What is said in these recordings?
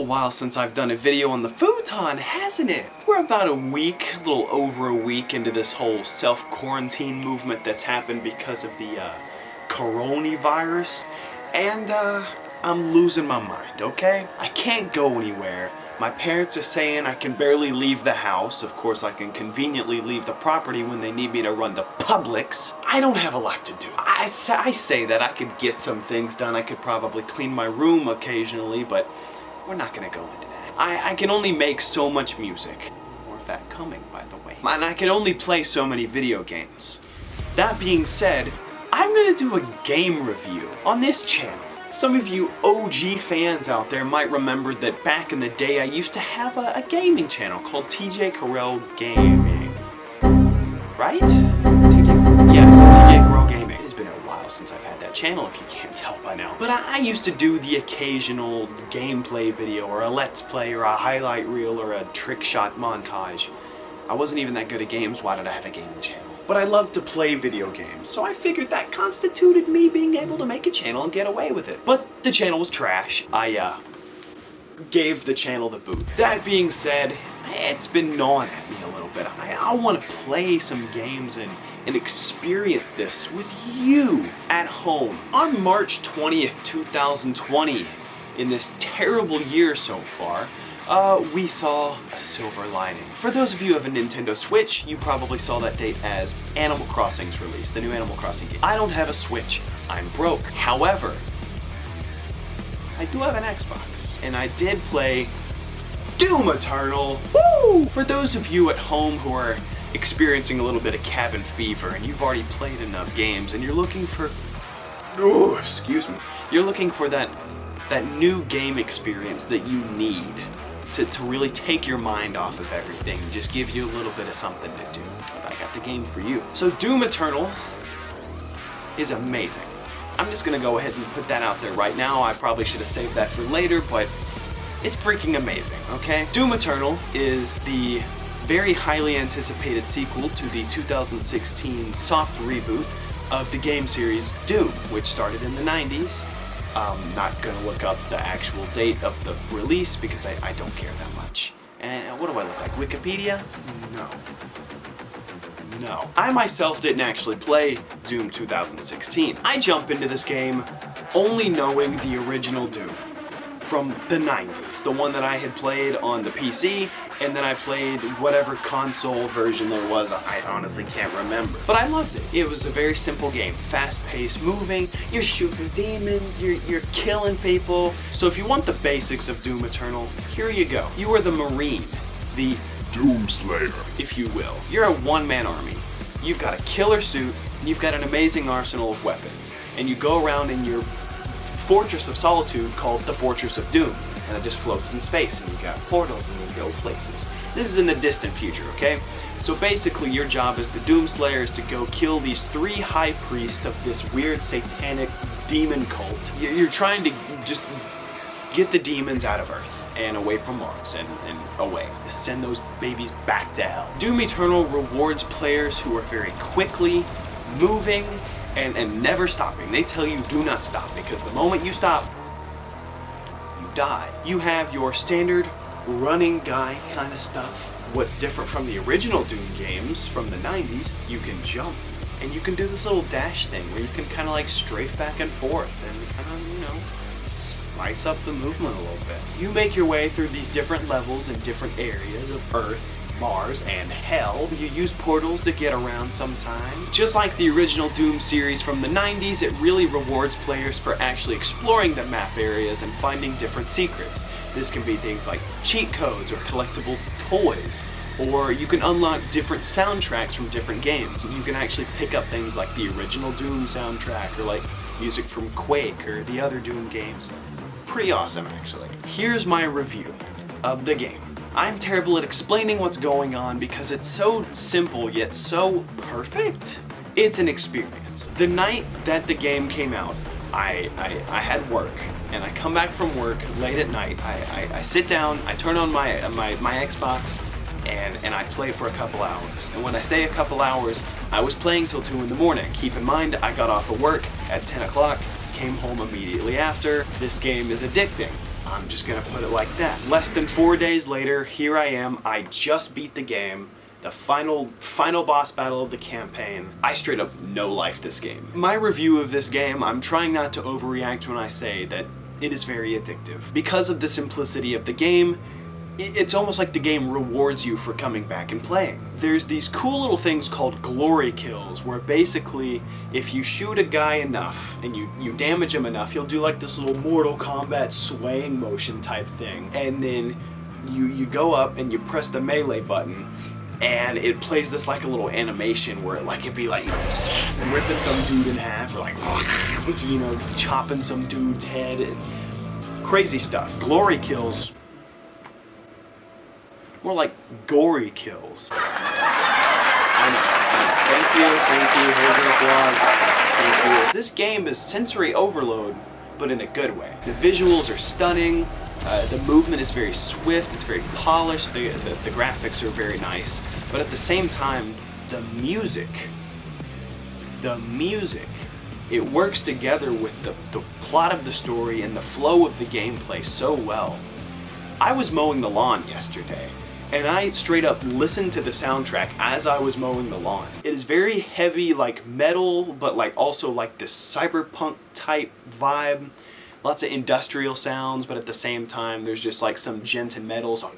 while since I've done a video on the futon, hasn't it? We're about a little over a week into this whole self-quarantine movement that's happened because of the coronavirus, and I'm losing my mind, okay? I can't go anywhere. My parents are saying I can barely leave the house. Of course, I can conveniently leave the property when they need me to run to Publix. I don't have a lot to do. I say that I could get some things done. I could probably clean my room occasionally, but we're not gonna go into that. I can only make so much music. More of that coming, by the way. And I can only play so many video games. That being said, I'm gonna do a game review on this channel. Some of you OG fans out there might remember that back in the day I used to have a gaming channel called TJ Carell Gaming. Right? Yes, TJ Carell Gaming. It has been a while since I've had that channel, if you can't tell by now. But I used to do the occasional gameplay video or a let's play or a highlight reel or a trick shot montage. I wasn't even that good at games. Why did I have a gaming channel? But I love to play video games, so I figured that constituted me being able to make a channel and get away with it. But the channel was trash. I gave the channel the boot. That being said, it's been gnawing at me a little bit. I want to play some games and experience this with you at home. On March 20th, 2020, in this terrible year so far, we saw a silver lining. For those of you who have a Nintendo Switch, you probably saw that date as Animal Crossing's release, the new Animal Crossing game. I don't have a Switch. I'm broke. However, I do have an Xbox, and I did play Doom Eternal. Woo! For those of you at home who are experiencing a little bit of cabin fever and you've already played enough games and you're looking for, you're looking for that new game experience that you need to really take your mind off of everything and just give you a little bit of something to do. I got the game for you. So Doom Eternal is amazing. I'm just gonna go ahead and put that out there right now. I probably should have saved that for later, but it's freaking amazing, okay? Doom Eternal is the very highly anticipated sequel to the 2016 soft reboot of the game series Doom, which started in the 90s. I'm not gonna look up the actual date of the release because I don't care that much. And what do I look like? Wikipedia? No. I myself didn't actually play Doom 2016. I jump into this game only knowing the original Doom from the 90s, the one that I had played on the PC, and then I played whatever console version there was. I honestly can't remember. But I loved it. It was a very simple game. Fast-paced, moving, you're shooting demons, you're killing people. So if you want the basics of Doom Eternal, here you go. You are the Marine, the Doomslayer, if you will. You're a one-man army. You've got a killer suit, and you've got an amazing arsenal of weapons. And you go around in your fortress of solitude called the Fortress of Doom, and it just floats in space, and you got portals and you go places. This is in the distant future, okay? So basically your job as the Doomslayer is to go kill these 3 high priests of this weird satanic demon cult. You're trying to just get the demons out of Earth and away from Mars and away. Send those babies back to hell. Doom Eternal rewards players who are very quickly moving and never stopping. They tell you do not stop, because the moment you stop, you die. You have your standard running guy kind of stuff. What's different from the original Doom games from the 90s, you can jump. And you can do this little dash thing where you can kind of like strafe back and forth and kind of, you know, spice up the movement a little bit. You make your way through these different levels in different areas of Earth, Mars, and hell. You use portals to get around sometimes. Just like the original Doom series from the 90s, it really rewards players for actually exploring the map areas and finding different secrets. This can be things like cheat codes or collectible toys, or you can unlock different soundtracks from different games. You can actually pick up things like the original Doom soundtrack or like music from Quake or the other Doom games. Pretty awesome, actually. Here's my review of the game. I'm terrible at explaining what's going on because it's so simple yet so perfect. It's an experience. The night that the game came out, I had work, and I come back from work late at night. I sit down, I turn on my Xbox, and I play for a couple hours. And when I say a couple hours, I was playing till 2 in the morning. Keep in mind, I got off of work at 10 o'clock, came home immediately after. This game is addicting. I'm just gonna put it like that. Less than 4 days later, here I am. I just beat the game. The final boss battle of the campaign. I straight up no-life this game. My review of this game, I'm trying not to overreact when I say that it is very addictive. Because of the simplicity of the game, it's almost like the game rewards you for coming back and playing. There's these cool little things called glory kills, where basically if you shoot a guy enough and you damage him enough, he'll do like this little Mortal Kombat swaying motion type thing. And then you go up and you press the melee button, and it plays this like a little animation where it'd be like ripping some dude in half, or like, you know, chopping some dude's head. And crazy stuff. Glory kills. More like gory kills. I know. Thank you. Here's your applause. Thank you. This game is sensory overload, but in a good way. The visuals are stunning. The movement is very swift, it's very polished, the graphics are very nice, but at the same time, the music, it works together with the plot of the story and the flow of the gameplay so well. I was mowing the lawn yesterday, and I straight up listened to the soundtrack as I was mowing the lawn. It is very heavy, like metal, but like also like this cyberpunk type vibe. Lots of industrial sounds, but at the same time, there's just like some djent and metal song.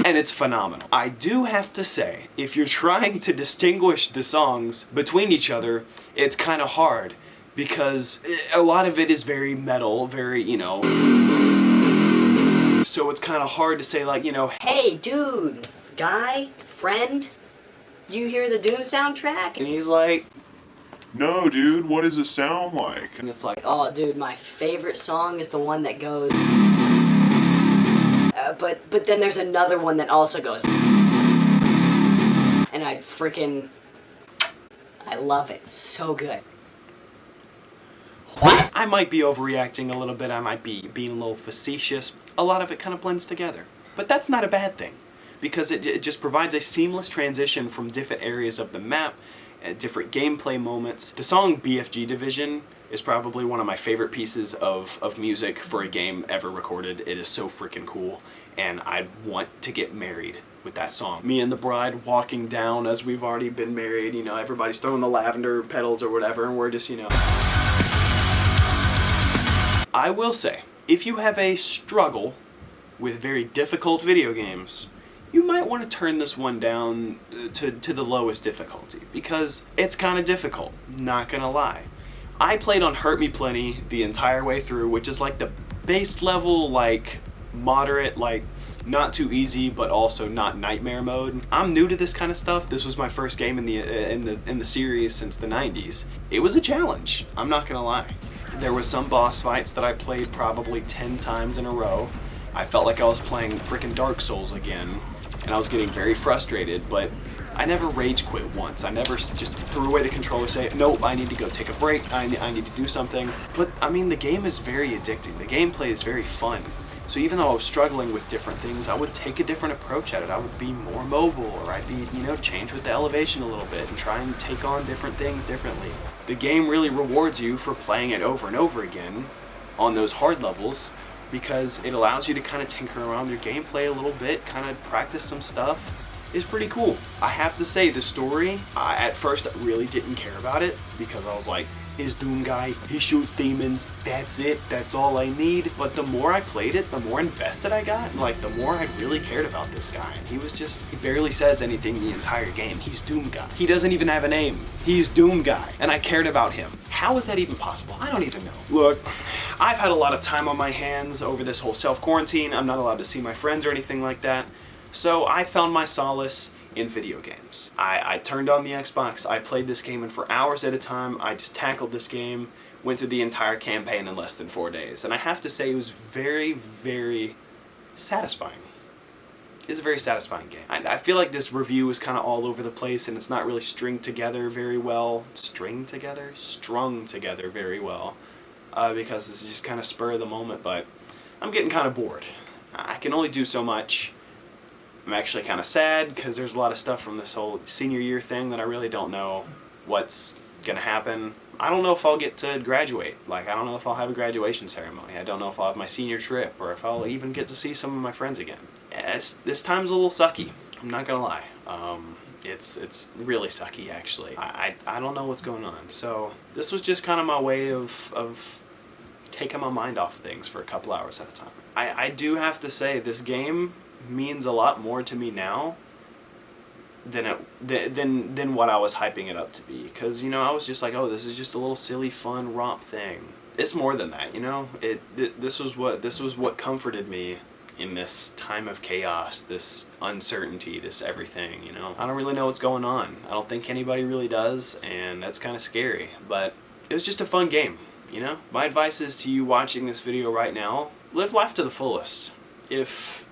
And it's phenomenal. I do have to say, if you're trying to distinguish the songs between each other, it's kind of hard, because a lot of it is very metal, very, you know, so it's kind of hard to say, like, you know, hey dude, guy, friend, do you hear the Doom soundtrack? And he's like, no, dude, what does it sound like? and it's like, oh, dude, my favorite song is the one that goes... but then there's another one that also goes... And I love it. It's so good. what? I might be overreacting a little bit, I might be being a little facetious. A lot of it kind of blends together. But that's not a bad thing, because it just provides a seamless transition from different areas of the map, different gameplay moments. The song BFG Division is probably one of my favorite pieces of music for a game ever recorded. It is so freaking cool, and I'd want to get married with that song. Me and the bride walking down as we've already been married, you know, everybody's throwing the lavender petals or whatever, and we're just, you know. I will say, if you have a struggle with very difficult video games, you might want to turn this one down to the lowest difficulty, because it's kind of difficult, not gonna lie. I played on Hurt Me Plenty the entire way through, which is like the base level, like moderate, like not too easy, but also not nightmare mode. I'm new to this kind of stuff. This was my first game in the series since the 90s. It was a challenge, I'm not gonna lie. There was some boss fights that I played probably 10 times in a row. I felt like I was playing freaking Dark Souls again, and I was getting very frustrated, but I never rage quit once. I never just threw away the controller, say, nope, I need to go take a break, I need to do something. But I mean, the game is very addicting. The gameplay is very fun. So even though I was struggling with different things, I would take a different approach at it. I would be more mobile, or I'd be, you know, change with the elevation a little bit and try and take on different things differently. The game really rewards you for playing it over and over again on those hard levels, because it allows you to kind of tinker around your gameplay a little bit, kind of practice some stuff. It's pretty cool. I have to say, the story, I at first really didn't care about it, because I was like, his Doom guy, he shoots demons, that's it, that's all I need. But the more I played it, the more invested I got, like the more I really cared about this guy. And he barely says anything the entire game. He's Doom guy. He doesn't even have a name. He's Doom guy. And I cared about him. How is that even possible? I don't even know. Look, I've had a lot of time on my hands over this whole self-quarantine. I'm not allowed to see my friends or anything like that. So I found my solace in video games. I turned on the Xbox, I played this game, and for hours at a time, I just tackled this game, went through the entire campaign in less than 4 days. And I have to say, it was very, very satisfying. It's a very satisfying game. I feel like this review is kind of all over the place, and it's not really strung together very well. Strung together very well. Because this is just kind of spur of the moment, but I'm getting kind of bored. I can only do so much. I'm actually kind of sad, because there's a lot of stuff from this whole senior year thing that I really don't know what's gonna happen. I don't know if I'll get to graduate. Like, I don't know if I'll have a graduation ceremony. I don't know if I'll have my senior trip, or if I'll even get to see some of my friends again. This time's a little sucky. I'm not gonna lie. It's really sucky, actually. I don't know what's going on. So this was just kind of my way of taking my mind off things for a couple hours at a time. I do have to say, this game means a lot more to me now than what I was hyping it up to be. Because, you know, I was just like, oh, this is just a little silly, fun romp thing. It's more than that, you know. This was what comforted me in this time of chaos, this uncertainty, this everything, you know. I don't really know what's going on. I don't think anybody really does, and that's kind of scary. But it was just a fun game, you know. My advice is to you watching this video right now, live life to the fullest. If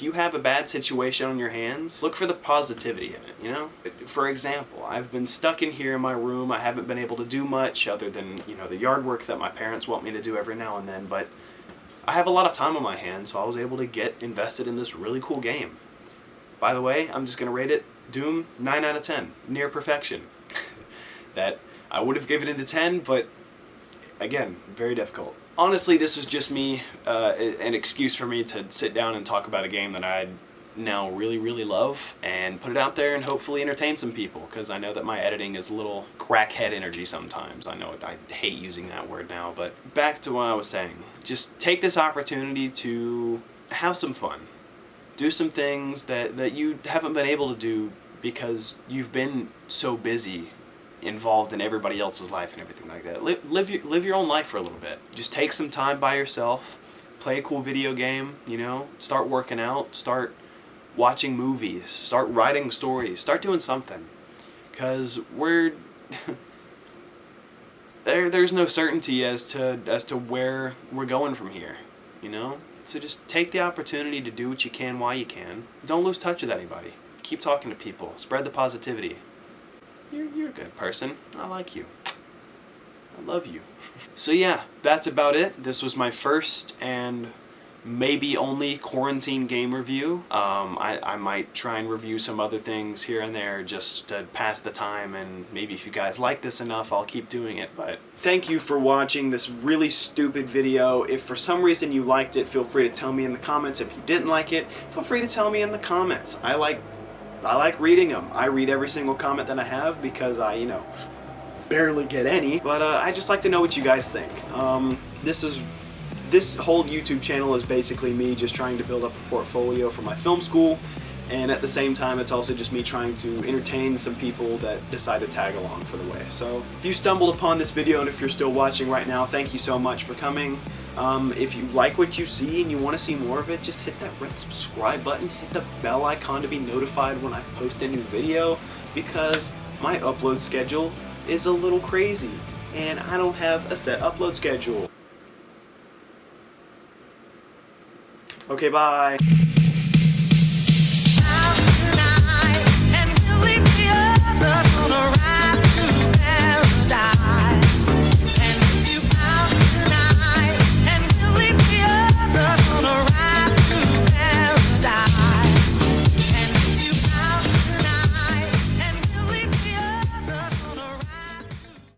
you have a bad situation on your hands, look for the positivity in it, you know? For example, I've been stuck in here in my room. I haven't been able to do much other than, you know, the yard work that my parents want me to do every now and then, but I have a lot of time on my hands, so I was able to get invested in this really cool game. By the way, I'm just going to rate it Doom 9 out of 10, near perfection. That I would have given it a 10, but again, very difficult. Honestly, this was just me, an excuse for me to sit down and talk about a game that I now really, really love, and put it out there and hopefully entertain some people, because I know that my editing is a little crackhead energy sometimes. I know I hate using that word now, but back to what I was saying. Just take this opportunity to have some fun. Do some things that you haven't been able to do because you've been so busy involved in everybody else's life and everything like that. Live your own life for a little bit. Just take some time by yourself, play a cool video game, you know, start working out, start watching movies, start writing stories, start doing something. Because there's no certainty as to where we're going from here, you know? So just take the opportunity to do what you can while you can. Don't lose touch with anybody. Keep talking to people. Spread the positivity. You're a good person. I like you. I love you. So yeah, that's about it. This was my first and maybe only quarantine game review. I might try and review some other things here and there just to pass the time, and maybe if you guys like this enough, I'll keep doing it. But thank you for watching this really stupid video. If for some reason you liked it, feel free to tell me in the comments. If you didn't like it, feel free to tell me in the comments. I like reading them. I read every single comment that I have because I, you know, barely get any. But I just like to know what you guys think. This whole YouTube channel is basically me just trying to build up a portfolio for my film school, and at the same time it's also just me trying to entertain some people that decide to tag along for the way. So if you stumbled upon this video, and if you're still watching right now, thank you so much for coming. If you like what you see and you want to see more of it, just hit that red subscribe button, hit the bell icon to be notified when I post a new video, because my upload schedule is a little crazy and I don't have a set upload schedule. Okay, bye.